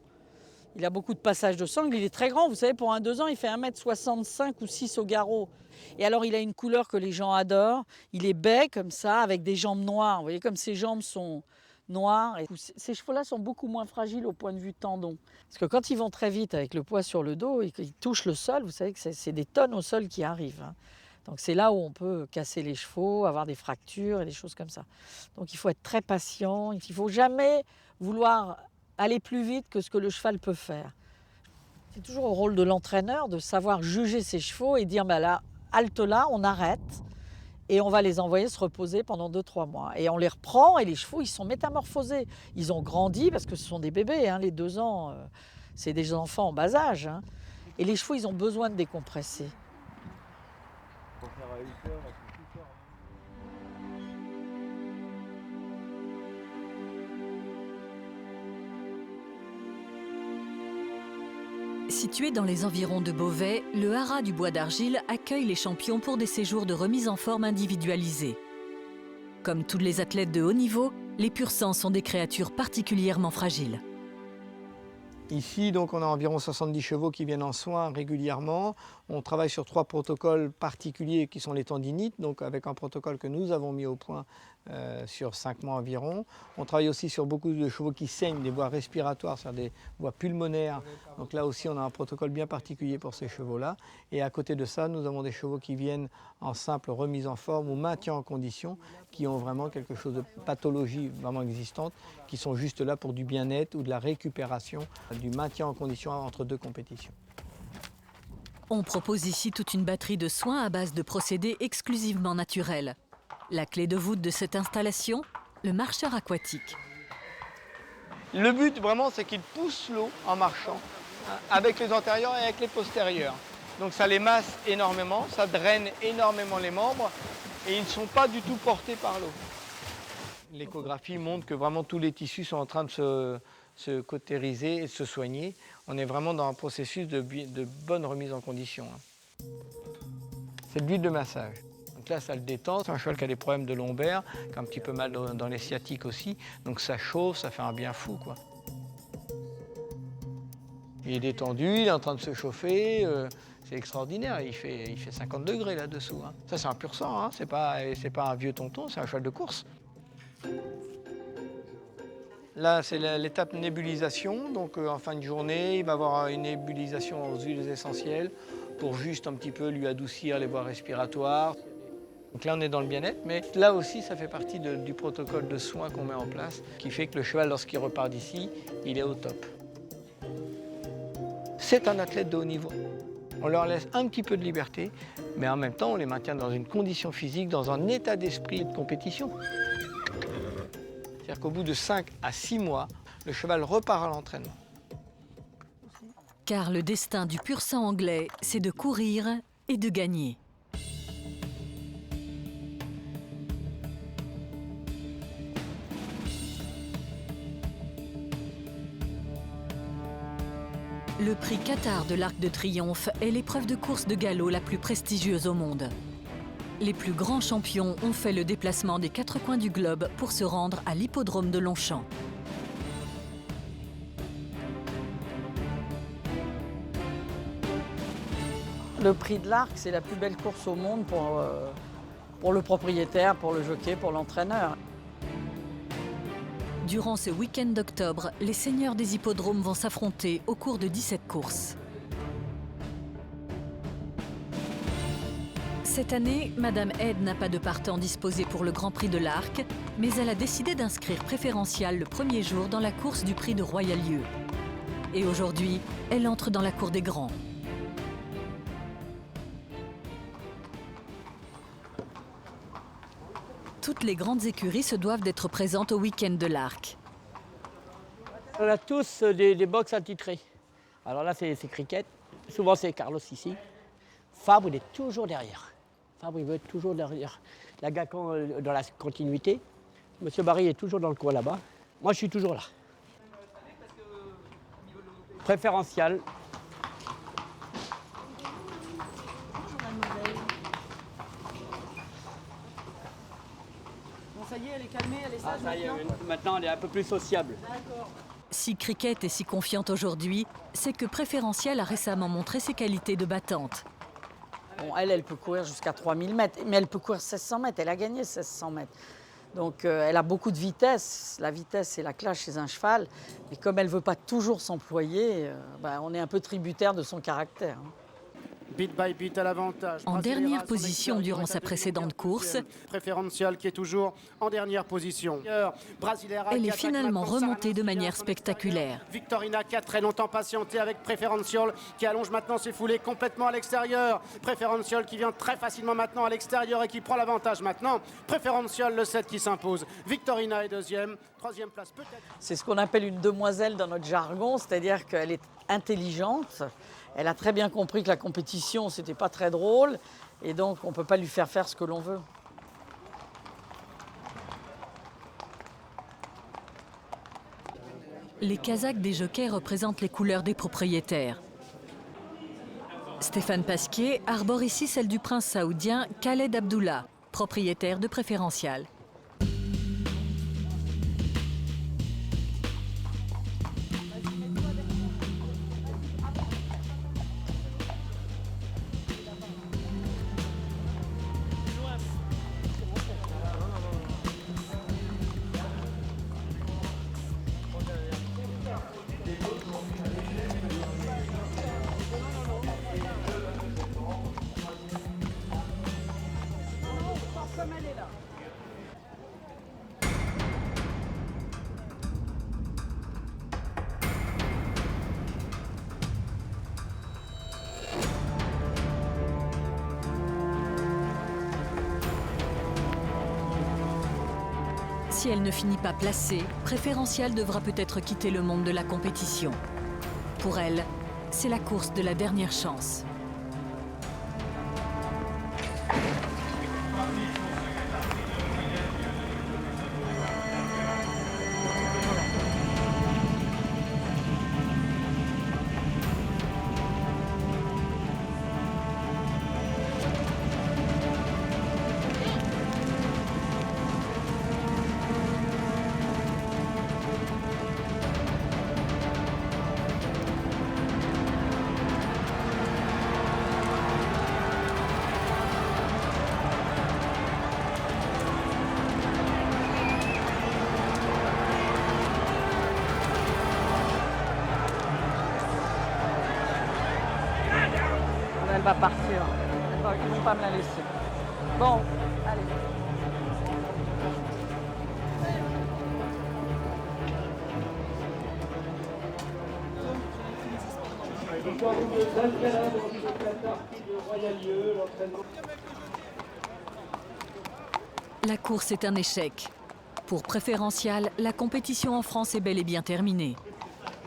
Il a beaucoup de passages de sangle. Il est très grand. Vous savez, pour un 2 ans, il fait 1m65 ou 6 au garrot. Et alors, il a une couleur que les gens adorent. Il est bai comme ça, avec des jambes noires. Vous voyez, comme ses jambes sont noires. Et ces chevaux-là sont beaucoup moins fragiles au point de vue tendon. Parce que quand ils vont très vite avec le poids sur le dos et qu'ils touchent le sol, vous savez que c'est des tonnes au sol qui arrivent. Hein. Donc c'est là où on peut casser les chevaux, avoir des fractures et des choses comme ça. Donc il faut être très patient. Il ne faut jamais vouloir aller plus vite que ce que le cheval peut faire. C'est toujours au rôle de l'entraîneur de savoir juger ses chevaux et dire bah là, halte là, on arrête. Et on va les envoyer se reposer pendant 2-3 mois. Et on les reprend et les chevaux, ils sont métamorphosés. Ils ont grandi parce que ce sont des bébés. Hein, les 2 ans, c'est des enfants en bas âge. Hein. Et les chevaux, ils ont besoin de décompresser. Situé dans les environs de Beauvais, le haras du Bois d'Argile accueille les champions pour des séjours de remise en forme individualisés. Comme tous les athlètes de haut niveau, les pur-sang sont des créatures particulièrement fragiles. Ici, donc, on a environ 70 chevaux qui viennent en soins régulièrement. On travaille sur 3 protocoles particuliers qui sont les tendinites, donc avec un protocole que nous avons mis au point sur 5 mois environ. On travaille aussi sur beaucoup de chevaux qui saignent des voies respiratoires, c'est-à-dire des voies pulmonaires. Donc là aussi, on a un protocole bien particulier pour ces chevaux-là. Et à côté de ça, nous avons des chevaux qui viennent en simple remise en forme ou maintien en condition, qui ont vraiment quelque chose de pathologie vraiment existante, qui sont juste là pour du bien-être ou de la récupération, du maintien en condition entre 2 compétitions. On propose ici toute une batterie de soins à base de procédés exclusivement naturels. La clé de voûte de cette installation, le marcheur aquatique. Le but vraiment, c'est qu'il pousse l'eau en marchant, avec les antérieurs et avec les postérieurs. Donc ça les masse énormément, ça draine énormément les membres et ils ne sont pas du tout portés par l'eau. L'échographie montre que vraiment tous les tissus sont en train de se cautériser et de se soigner. On est vraiment dans un processus de bonne remise en condition. C'est de l'huile de massage. Donc là, ça le détend. C'est un cheval qui a des problèmes de lombaire, qui a un petit peu mal dans les sciatiques aussi. Donc ça chauffe, ça fait un bien fou, quoi. Il est détendu, il est en train de se chauffer. C'est extraordinaire, il fait 50 degrés là-dessous. Hein. Ça, c'est un pur sang, hein. C'est pas un vieux tonton, c'est un cheval de course. Là, c'est l'étape nébulisation. Donc, en fin de journée, il va avoir une nébulisation aux huiles essentielles pour juste un petit peu lui adoucir les voies respiratoires. Donc là, on est dans le bien-être, mais là aussi, ça fait partie du protocole de soins qu'on met en place, qui fait que le cheval, lorsqu'il repart d'ici, il est au top. C'est un athlète de haut niveau. On leur laisse un petit peu de liberté, mais en même temps, on les maintient dans une condition physique, dans un état d'esprit de compétition. C'est-à-dire qu'au bout de 5 à 6 mois, le cheval repart à l'entraînement. Car le destin du pur sang anglais, c'est de courir et de gagner. Le prix Qatar de l'Arc de Triomphe est l'épreuve de course de galop la plus prestigieuse au monde. Les plus grands champions ont fait le déplacement des 4 coins du globe pour se rendre à l'hippodrome de Longchamp. Le prix de l'Arc, c'est la plus belle course au monde pour le propriétaire, pour le jockey, pour l'entraîneur. Durant ce week-end d'octobre, les seigneurs des hippodromes vont s'affronter au cours de 17 courses. Cette année, Madame Head n'a pas de partant disposé pour le Grand Prix de l'Arc, mais elle a décidé d'inscrire Préférential le premier jour dans la course du prix de Royal-Lieu. Et aujourd'hui, elle entre dans la cour des grands. Toutes les grandes écuries se doivent d'être présentes au week-end de l'Arc. On a tous des box attitrés. Alors là, c'est Cricket. Souvent, c'est Carlos ici. Fabre, il est toujours derrière. Fabre, il veut être toujours derrière. La Gacan dans la continuité. Monsieur Barry est toujours dans le coin là-bas. Moi, je suis toujours là. Préférential. Ça y est, elle est calmée, elle est sage Maintenant, elle est un peu plus sociable. Si Cricket est si confiante aujourd'hui, c'est que Préférential a récemment montré ses qualités de battante. Bon, elle peut courir jusqu'à 3000 mètres, mais elle peut courir 1600 mètres. Elle a gagné 1600 mètres. Donc, elle a beaucoup de vitesse. La vitesse, c'est la classe chez un cheval. Mais comme elle ne veut pas toujours s'employer, on est un peu tributaire de son caractère. Bit by bit à l'avantage. En dernière position durant sa précédente course, Préférential qui est toujours en dernière position. Elle est finalement remontée de manière spectaculaire. Victorina qui a très longtemps patienté avec Préférential qui allonge maintenant ses foulées complètement à l'extérieur. Préférential qui vient très facilement maintenant à l'extérieur et qui prend l'avantage maintenant. Préférential le 7 qui s'impose. Victorina est deuxième. Troisième place peut-être. C'est ce qu'on appelle une demoiselle dans notre jargon, c'est-à-dire qu'elle est intelligente. Elle a très bien compris que la compétition, c'était pas très drôle, et donc on ne peut pas lui faire faire ce que l'on veut. Les casaques des jockeys représentent les couleurs des propriétaires. Stéphane Pasquier arbore ici celle du prince saoudien Khaled Abdullah, propriétaire de Préférential. Si elle ne finit pas placée, Préférential devra peut-être quitter le monde de la compétition. Pour elle, c'est la course de la dernière chance. Ils vont pas me la laisser. Bon, allez. La course est un échec. Pour Préférential, la compétition en France est bel et bien terminée.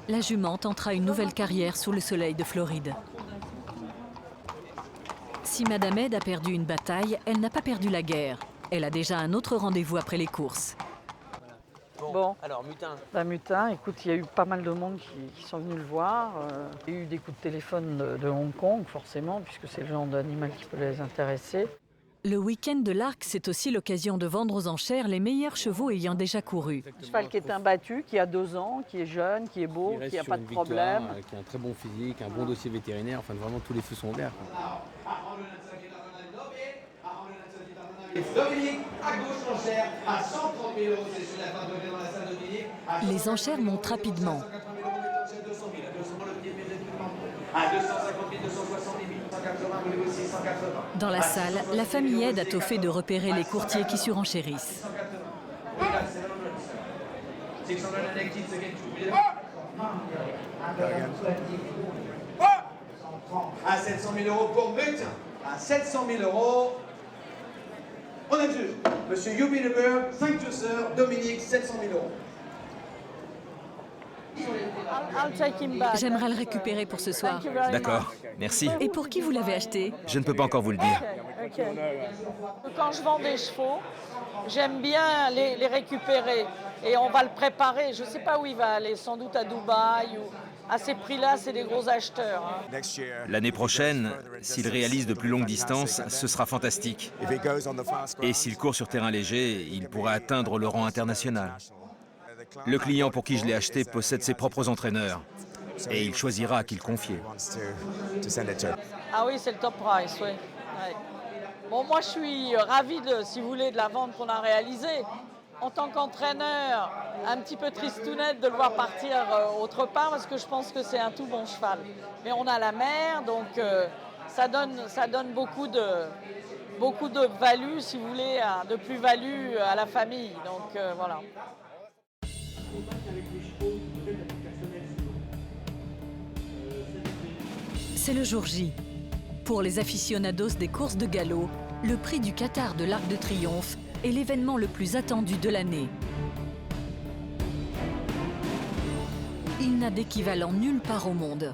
La jument tentera une nouvelle carrière sous le soleil de Floride. Si Madame Ed a perdu une bataille, elle n'a pas perdu la guerre. Elle a déjà un autre rendez-vous après les courses. Bon, alors Mutin. Bah, Mutin, écoute, il y a eu pas mal de monde qui sont venus le voir. Il y a eu des coups de téléphone de Hong Kong, forcément, puisque c'est le genre d'animal qui peut les intéresser. Le week-end de l'Arc, c'est aussi l'occasion de vendre aux enchères les meilleurs chevaux ayant déjà couru. Un cheval qui est imbattu, qui a 2 ans, qui est jeune, qui est beau, qui n'a pas de problème. Qui a un très bon physique, un bon dossier vétérinaire, enfin vraiment tous les feux sont verts. Dominique, à gauche l'enchère, à 130 000 €, c'est sur la fin de dans la salle de Dominique. Les enchères montent rapidement. À 250 000, 260 000, 180, vous négociez 180. Dans la salle, la famille aide à toffer de repérer les courtiers qui surenchérissent. À 700 000 € pour Mutin. À 700 000 €. On a le juge. Monsieur Youbineberg, 5 jusseurs, Dominique, 700 000 €. J'aimerais le récupérer pour ce soir. D'accord, merci. Et pour qui vous l'avez acheté? Je ne peux pas encore vous le dire. Quand je vends des chevaux, j'aime bien les récupérer. Et on va le préparer. Je ne sais pas où il va aller, sans doute à Dubaï ou... À ces prix-là, c'est des gros acheteurs. L'année prochaine, s'il réalise de plus longues distances, ce sera fantastique. Et s'il court sur terrain léger, il pourra atteindre le rang international. Le client pour qui je l'ai acheté possède ses propres entraîneurs. Et il choisira à qui le confier. Ah oui, c'est le top price, oui. Ouais. Bon, moi, je suis ravi, si vous voulez, de la vente qu'on a réalisée. En tant qu'entraîneur, un petit peu tristounette de le voir partir autre part parce que je pense que c'est un tout bon cheval. Mais on a la mer, donc ça donne beaucoup de value, si vous voulez, de plus-value à la famille. Donc voilà. C'est le jour J. Pour les aficionados des courses de galop, le prix du Qatar de l'Arc de Triomphe est l'événement le plus attendu de l'année. Il n'a d'équivalent nulle part au monde.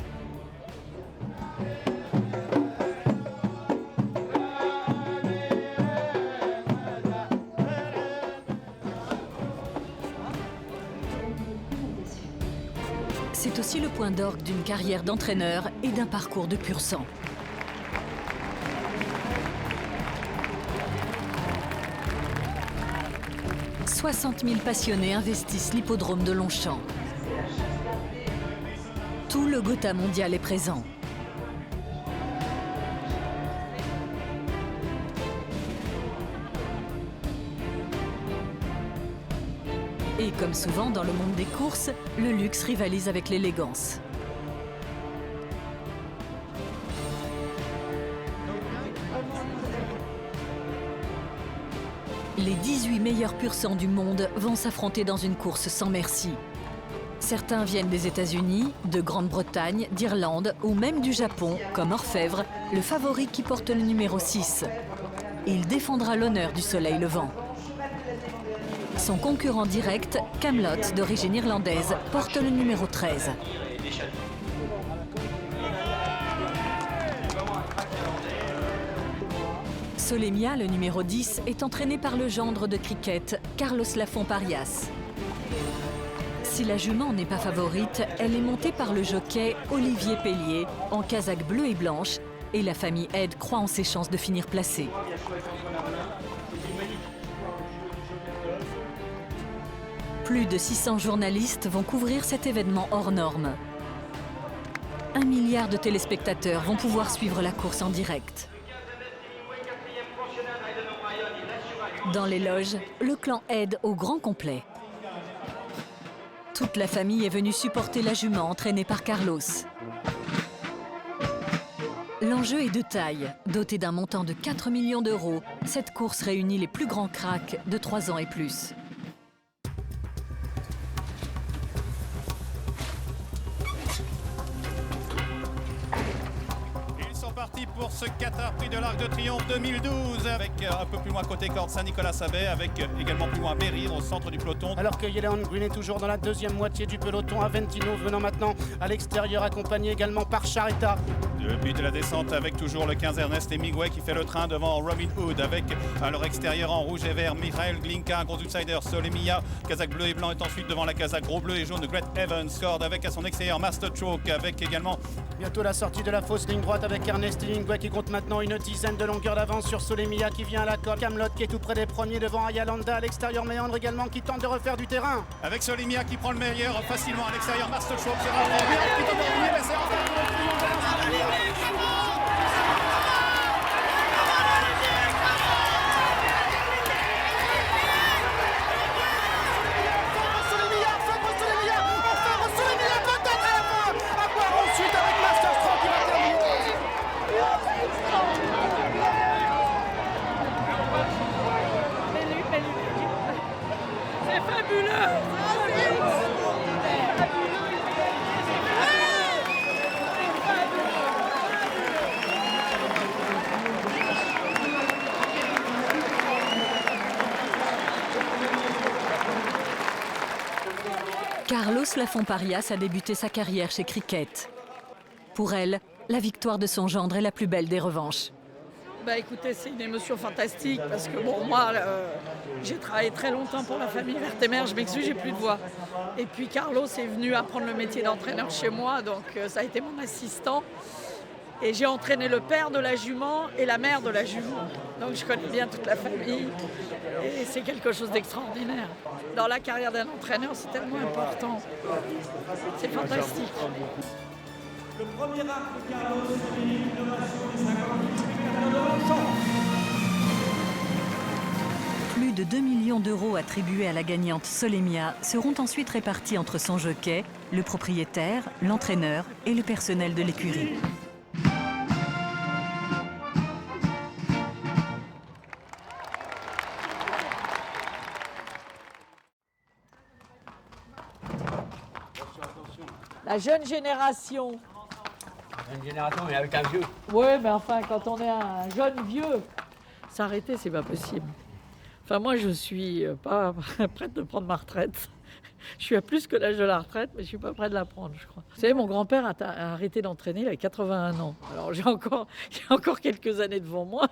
C'est aussi le point d'orgue d'une carrière d'entraîneur et d'un parcours de pur sang. « 60 000 passionnés investissent l'hippodrome de Longchamp. Tout le Gotha mondial est présent. Et comme souvent dans le monde des courses, le luxe rivalise avec l'élégance. Les 18 meilleurs pur-sang du monde vont s'affronter dans une course sans merci. Certains viennent des États-Unis, de Grande-Bretagne, d'Irlande ou même du Japon, comme Orfèvre, le favori qui porte le numéro 6. Il défendra l'honneur du Soleil Levant. Son concurrent direct, Camelot, d'origine irlandaise, porte le numéro 13. Solemia, le numéro 10, est entraîné par le gendre de cricket, Carlos Lafont-Parias. Si la jument n'est pas favorite, elle est montée par le jockey Olivier Pellier, en casaque bleue et blanche, et la famille Ed croit en ses chances de finir placée. Plus de 600 journalistes vont couvrir cet événement hors norme. 1 milliard de téléspectateurs vont pouvoir suivre la course en direct. Dans les loges, le clan Ed au grand complet. Toute la famille est venue supporter la jument entraînée par Carlos. L'enjeu est de taille. Dotée d'un montant de 4 millions d'euros, cette course réunit les plus grands cracks de 3 ans et plus. Parti pour ce Qatar Prix de l'Arc de Triomphe 2012 avec un peu plus loin côté corde Saint-Nicolas-Sabet avec également plus loin Berry au centre du peloton. Alors que Yeleon Green est toujours dans la deuxième moitié du peloton, Aventino venant maintenant à l'extérieur accompagné également par Charetta. Depuis de la descente avec toujours le 15 Ernest Hemingway qui fait le train devant Robin Hood avec à leur extérieur en rouge et vert Michael Glinka, un gros outsider, Solemia, Kazakh bleu et blanc est ensuite devant la Kazakh gros bleu et jaune de Great Evans, Cord avec à son extérieur Master Choke avec également bientôt la sortie de la fausse ligne droite avec Ernest Hemingway qui compte maintenant une dizaine de longueurs d'avance sur Solemia qui vient à la corde, Camelot qui est tout près des premiers devant Ayalanda à l'extérieur, Méandre également qui tente de refaire du terrain. Avec Solemia qui prend le meilleur facilement à l'extérieur, Master Choke c'est vraiment bien qui tente de revenir, mais c'est enfin pour le triomphe. Carlos Lafont-Parias a débuté sa carrière chez Cricket. Pour elle, la victoire de son gendre est la plus belle des revanches. Bah écoutez, c'est une émotion fantastique parce que bon, moi, j'ai travaillé très longtemps pour la famille Vertemer, je m'excuse, j'ai plus de voix. Et puis Carlos est venu apprendre le métier d'entraîneur chez moi, donc ça a été mon assistant. Et j'ai entraîné le père de la jument et la mère de la jument. Donc je connais bien toute la famille et c'est quelque chose d'extraordinaire. Dans la carrière d'un entraîneur, c'est tellement important. C'est fantastique. Le premier arc de Carlos, c'est une innovation des 50 Plus de 2 millions d'euros attribués à la gagnante Solemia seront ensuite répartis entre son jockey, le propriétaire, l'entraîneur et le personnel de l'écurie. La jeune génération. Une génération, mais avec un vieux. Oui, mais enfin, quand on est un jeune vieux, s'arrêter, c'est pas possible. Enfin, moi, je suis pas prête de prendre ma retraite. Je suis à plus que l'âge de la retraite, mais je suis pas prête de la prendre, je crois. Vous savez, mon grand-père a arrêté d'entraîner, il a 81 ans. Alors, j'ai encore quelques années devant moi.